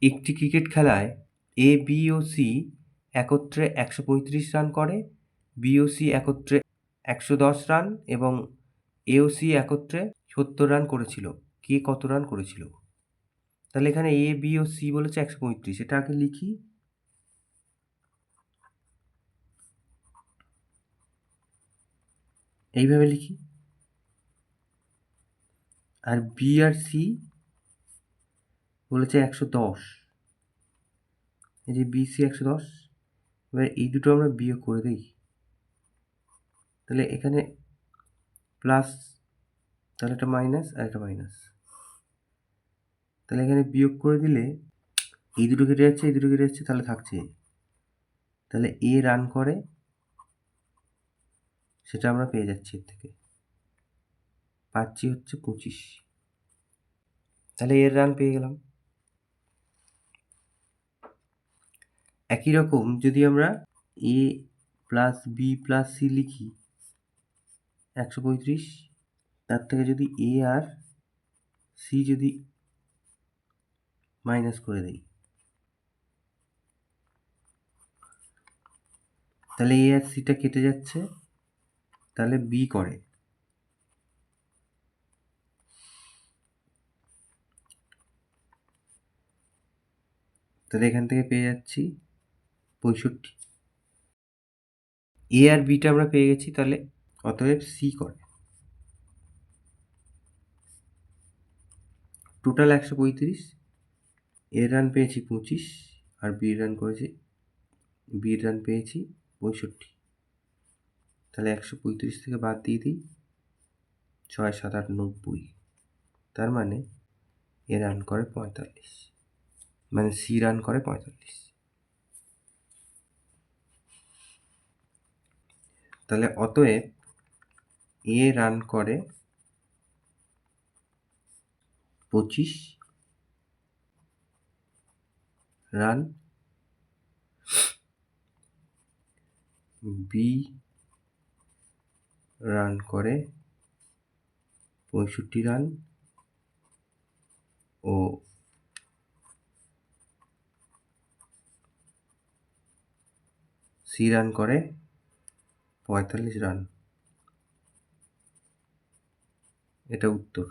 একটি ক্রিকেট খেলায় এ, বি ও সি একত্রে 135 রান করে, বি ও সি একত্রে 110 রান এবং এ ও সি একত্রে 70 রান করেছিল। কে কত রান করেছিল? তাহলে এখানে এ, বি ও সি বলেছে 135, এটা আগে লিখি। এইভাবে লিখি। আর বি আর সি বলেছে 110, এই যে বি সি 110। এবার এই দুটো আমরা বিয়োগ করে দিই। তাহলে এখানে প্লাস, তাহলে এটা মাইনাস আর এটা মাইনাস। তাহলে এখানে বিয়োগ করে দিলে এই দুটো কেটে যাচ্ছে, এই দুটো কেটে যাচ্ছে, তাহলে থাকছে। তাহলে এ রান করে সেটা আমরা পেয়ে যাচ্ছি এর থেকে, পাচ্ছি হচ্ছে 25। তাহলে এর রান পেয়ে গেলাম। একই রকম যদি আমরা এ প্লাস বি প্লাস সি লিখি 135, তার থেকে যদি এ আর সি যদি মাইনাস করে দিই, তাহলে এ আর সিটা কেটে যাচ্ছে, তাহলে বি করে। তাহলে এখান থেকে পেয়ে যাচ্ছি 65। এ আর বিটা আমরা পেয়ে গেছি, তাহলে অতএব সি করে। টোটাল 135, এর রান পেয়েছি 25 আর বির রান পেয়েছি 65। তাহলে 135 থেকে বাদ দিয়ে দিই, 6 7 8 90, তার মানে এ রান করে 45, মানে সি রান করে 45। তাহলে অতএব এ রান করে 25 রান, বি রান করে 65 রান ও সি রান করে 45 রান। এটা উত্তর।